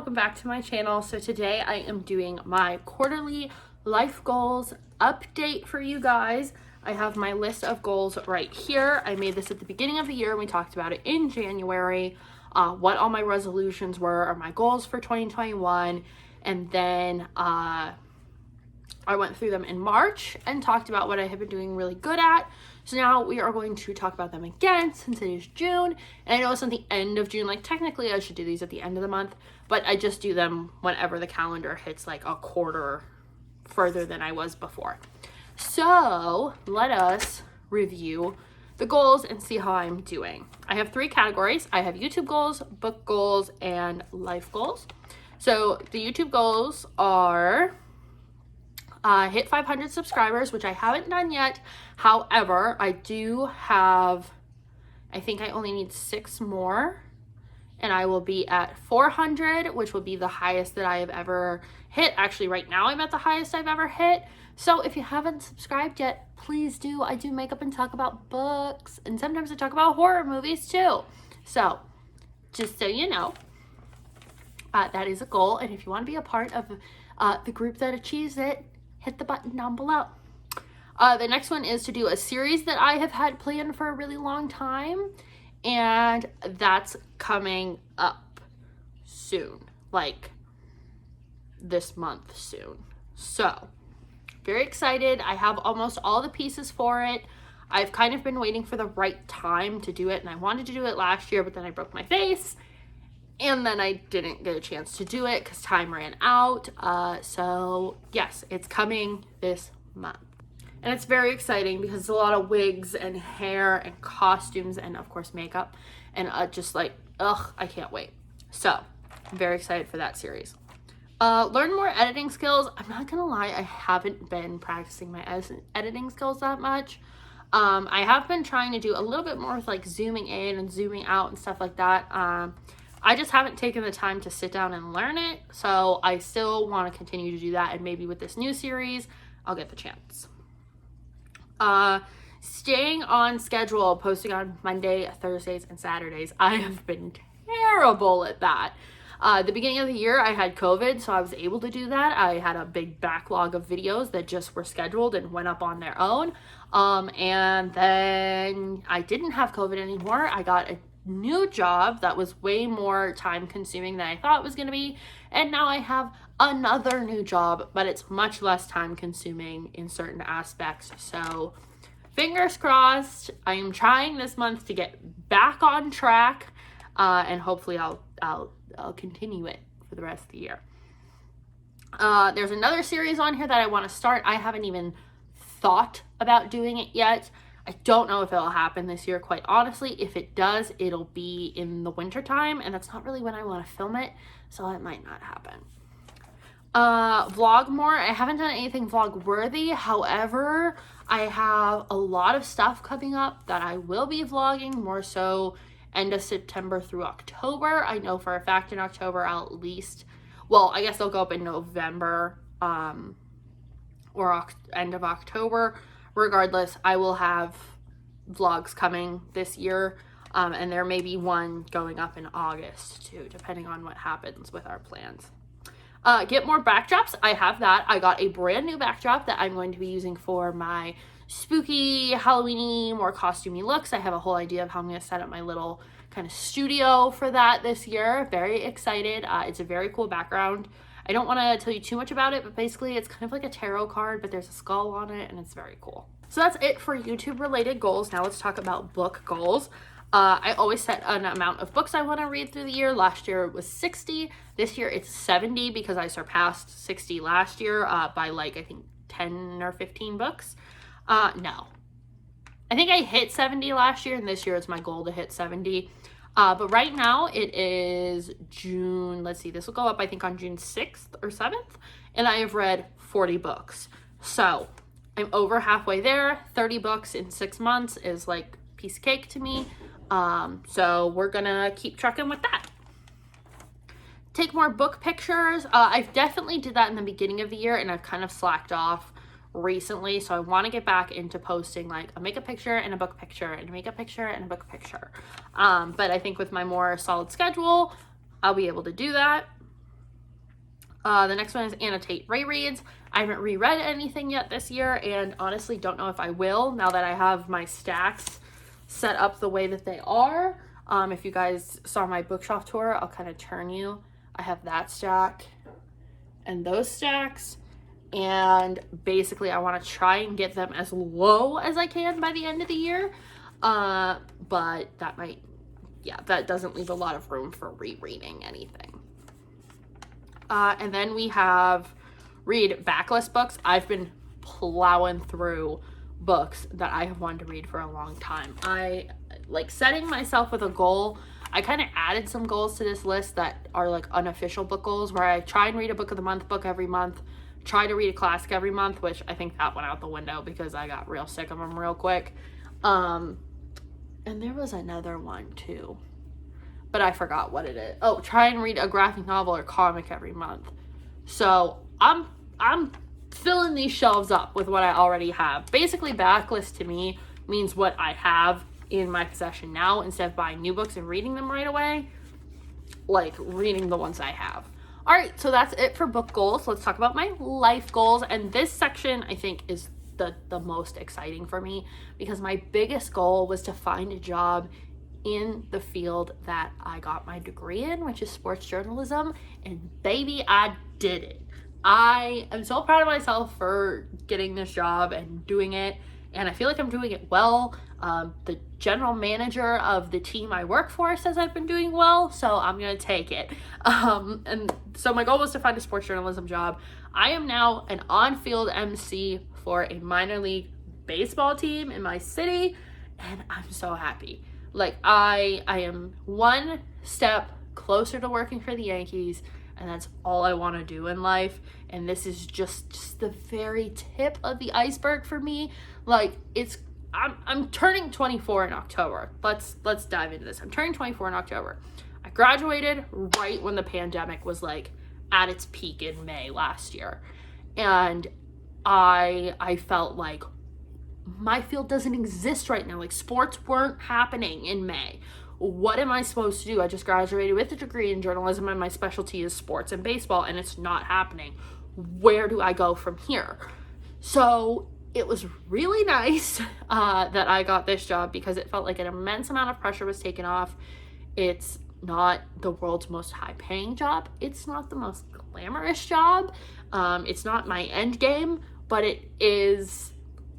welcome back to my channel. So today I am doing my quarterly life goals update for you guys. I have my list of goals right here. I made this at the beginning of the year and we talked about it in January, what all my resolutions were or my goals for 2021, and then I went through them in March and talked about what I have been doing really good at. So now we are going to talk about them again since it is June. And I know it's at the end of June, like technically I should do these at the end of the month, but I just do them whenever the calendar hits like a quarter further than I was before. So let us review the goals and see how I'm doing. I have 3 categories. I have YouTube goals, book goals, and life goals. So the YouTube goals are hit 500 subscribers, which I haven't done yet. However, I do have, I think I only need 6 more and I will be at 400, which will be the highest that I have ever hit. Actually, right now I'm at the highest I've ever hit. So if you haven't subscribed yet, please do. I do makeup and talk about books, and sometimes I talk about horror movies too. So just so you know, that is a goal. And if you want to be a part of the group that achieves it, hit the button down below. The next one is to do a series that I have had planned for a really long time, and that's coming up soon, like this month soon. So very excited. I have almost all the pieces for it. I've kind of been waiting for the right time to do it, and I wanted to do it last year, but then I broke my face. And then I didn't get a chance to do it because time ran out. So yes, it's coming this month. And it's very exciting because it's a lot of wigs and hair and costumes and of course makeup. And just like, I can't wait. So I'm very excited for that series. Learn more editing skills. I'm not gonna lie, I haven't been practicing my editing skills that much. I have been trying to do a little bit more with like zooming in and zooming out and stuff like that. I just haven't taken the time to sit down and learn it, so I still want to continue to do that, and maybe with this new series, I'll get the chance. Staying on schedule, posting on Monday, Thursdays, and Saturdays. I have been terrible at that. The beginning of the year, I had COVID, so I was able to do that. I had a big backlog of videos that just were scheduled and went up on their own. And then I didn't have COVID anymore. I got a new job that was way more time consuming than I thought it was going to be, and now I have another new job, but it's much less time consuming in certain aspects. So fingers crossed. I am trying this month to get back on track, and hopefully I'll continue it for the rest of the year. There's another series on here that I want to start. I haven't even thought about doing it yet. I don't know if it'll happen this year, quite honestly. If it does, it'll be in the winter time, and that's not really when I want to film it, so it might not happen. Vlog more. I haven't done anything vlog worthy. However, I have a lot of stuff coming up that I will be vlogging, more so end of September through October. I know for a fact in October I'll at least, well, I guess they'll go up in November, or end of October. Regardless, I will have vlogs coming this year, and there may be one going up in August too, depending on what happens with our plans. Get more backdrops. I have that. I got a brand new backdrop that I'm going to be using for my spooky, Halloween-y, more costumey looks. I have a whole idea of how I'm going to set up my little kind of studio for that this year. Very excited. It's a very cool background. I don't want to tell you too much about it, but basically it's kind of like a tarot card, but there's a skull on it, and it's very cool. So that's it for YouTube related goals. Now let's talk about book goals. I always set an amount of books I want to read through the year. Last year it was 60. This year it's 70 because I surpassed 60 last year by like, I think 10 or 15 books. No. I think I hit 70 last year, and this year it's my goal to hit 70. But right now it is June, let's see, this will go up I think on June 6th or 7th, and I have read 40 books. So I'm over halfway there. 30 books in 6 months is like piece of cake to me. So we're gonna keep trucking with that. Take more book pictures. I've definitely did that in the beginning of the year, and I've kind of slacked off recently, so I want to get back into posting like a makeup picture and a book picture and a makeup picture and a book picture, but I think with my more solid schedule I'll be able to do that. The next one is Annotate rereads. I haven't reread anything yet this year, and honestly don't know if I will now that I have my stacks set up the way that they are. If you guys saw my bookshelf tour, I'll kind of turn you. I have that stack and those stacks, and basically I want to try and get them as low as I can by the end of the year. But that might, that doesn't leave a lot of room for rereading anything. And then we have read backlist books. I've been plowing through books that I have wanted to read for a long time. I like setting myself with a goal. I kind of added some goals to this list that are like unofficial book goals, where I try and read a book of the month book every month, try to read a classic every month, which I think that went out the window because I got real sick of them real quick. And there was another one too, but I forgot what it is. Oh, try and read a graphic novel or comic every month. So I'm filling these shelves up with what I already have. Basically, backlist to me means what I have in my possession now, instead of buying new books and reading them right away, like reading the ones I have. All right, so that's it for book goals. Let's talk about my life goals. And this section I think is the most exciting for me, because my biggest goal was to find a job in the field that I got my degree in, which is sports journalism, and baby, I did it. I am so proud of myself for getting this job and doing it, and I feel like I'm doing it well. The general manager of the team I work for says I've been doing well, so I'm gonna take it. And so my goal was to find a sports journalism job. I am now an on-field MC for a minor league baseball team in my city, and I'm so happy. Like, I am one step closer to working for the Yankees, and that's all I want to do in life. And this is just the very tip of the iceberg for me. Like, I'm turning 24 in October. Let's dive into this. I'm turning 24 in October. I graduated right when the pandemic was like at its peak in May last year. And I felt like my field doesn't exist right now. Like, sports weren't happening in May. What am I supposed to do? I just graduated with a degree in journalism and my specialty is sports and baseball, and it's not happening. Where do I go from here? So it was really nice that I got this job, because it felt like an immense amount of pressure was taken off. It's not the world's most high paying job. It's not the most glamorous job. It's not my end game, but it is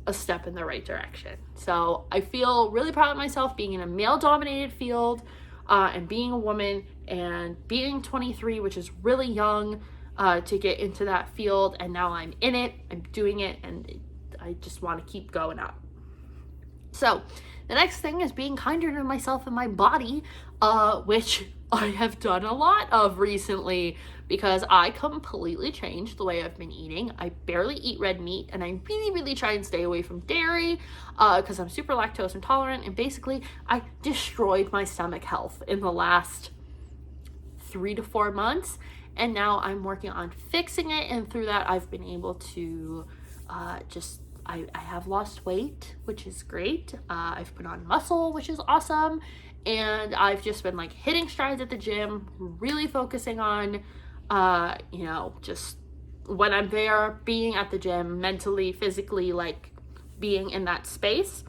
a step in the right direction. So I feel really proud of myself being in a male-dominated field, and being a woman, and being 23, which is really young to get into that field. And now I'm in it, I'm doing it, and I just want to keep going up. So the next thing is being kinder to myself and my body, which I have done a lot of recently, because I completely changed the way I've been eating. I barely eat red meat, and I really try and stay away from dairy because I'm super lactose intolerant, and basically I destroyed my stomach health in the last 3 to 4 months, and now I'm working on fixing it, and through that I've been able to I have lost weight, which is great. I've put on muscle, which is awesome, and I've just been like hitting strides at the gym, really focusing on just when I'm there, being at the gym, mentally, physically, like being in that space.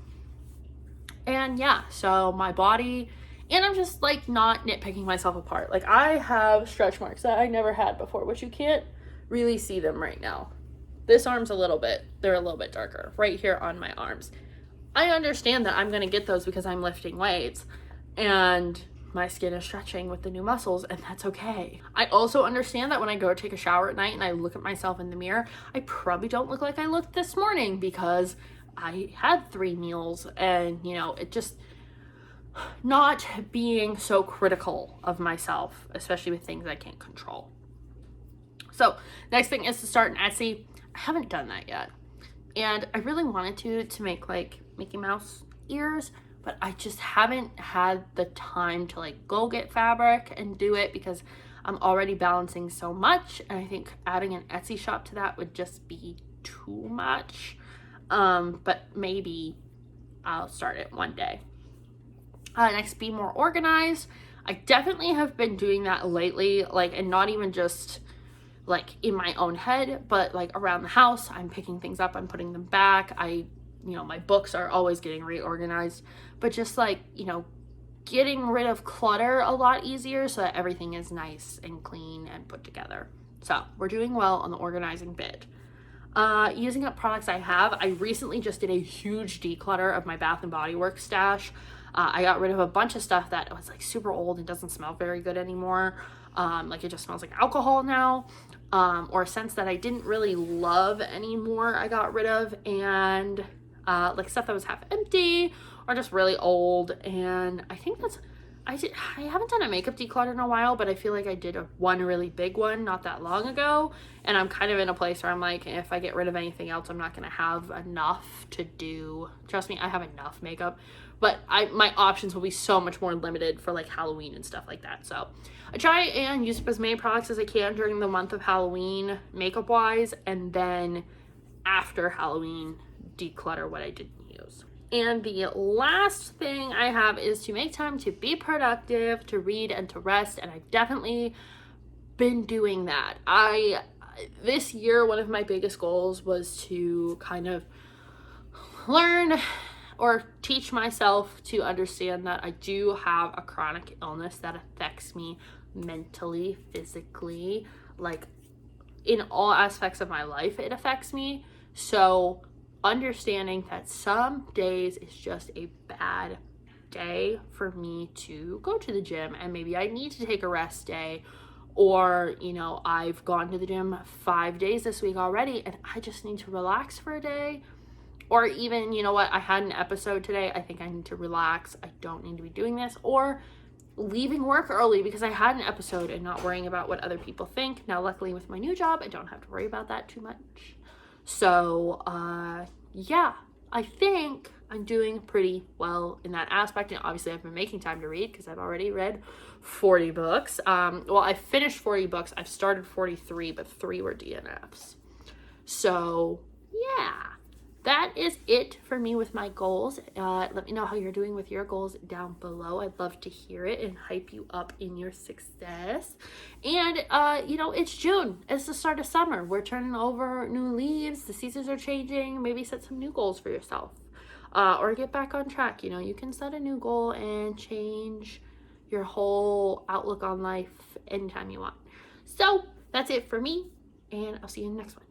And yeah, so my body, and I'm just like not nitpicking myself apart. Like, I have stretch marks that I never had before, which you can't really see them right now. This arm's they're a little bit darker right here on my arms. I understand that I'm going to get those because I'm lifting weights and my skin is stretching with the new muscles, and that's okay. I also understand that when I go take a shower at night and I look at myself in the mirror, I probably don't look like I looked this morning because I had 3 meals, and it just not being so critical of myself, especially with things I can't control. So next thing is to start an Etsy. I haven't done that yet, and I really wanted to make like Mickey Mouse ears, but I just haven't had the time to like go get fabric and do it, because I'm already balancing so much, and I think adding an Etsy shop to that would just be too much. But maybe I'll start it one day. Next, be more organized. I definitely have been doing that lately, like, and not even just like in my own head, but like around the house, I'm picking things up, I'm putting them back. My books are always getting reorganized, but just like, getting rid of clutter a lot easier so that everything is nice and clean and put together. So we're doing well on the organizing bit. Using up products I have, I recently just did a huge declutter of my Bath & Body Works stash. I got rid of a bunch of stuff that was like super old and doesn't smell very good anymore. Like it just smells like alcohol now, or scents that I didn't really love anymore I got rid of, and like stuff that was half empty or just really old. And I think I haven't done a makeup declutter in a while, but I feel like I did one really big one not that long ago, and I'm kind of in a place where I'm like, if I get rid of anything else, I'm not going to have enough to do. Trust me, I have enough makeup, but my options will be so much more limited for like Halloween and stuff like that. So I try and use up as many products as I can during the month of Halloween makeup wise, and then after Halloween declutter what I didn't use. And the last thing I have is to make time to be productive, to read and to rest, and I've definitely been doing that. This year, one of my biggest goals was to kind of learn or teach myself to understand that I do have a chronic illness that affects me mentally, physically, like in all aspects of my life it affects me. So understanding that some days is just a bad day for me to go to the gym, and maybe I need to take a rest day, or I've gone to the gym 5 days this week already and I just need to relax for a day. Or even, I had an episode today, I think I need to relax, I don't need to be doing this. Or leaving work early because I had an episode and not worrying about what other people think. Now luckily with my new job I don't have to worry about that too much. So yeah, I think I'm doing pretty well in that aspect. And obviously I've been making time to read because I've already read 40 books. Well, I finished 40 books. I've started 43, but 3 were DNFs. So yeah, that is it for me with my goals. Let me know how you're doing with your goals down below. I'd love to hear it and hype you up in your success. And, it's June. It's the start of summer. We're turning over new leaves. The seasons are changing. Maybe set some new goals for yourself. Or get back on track. You can set a new goal and change your whole outlook on life anytime you want. So, that's it for me. And I'll see you in the next one.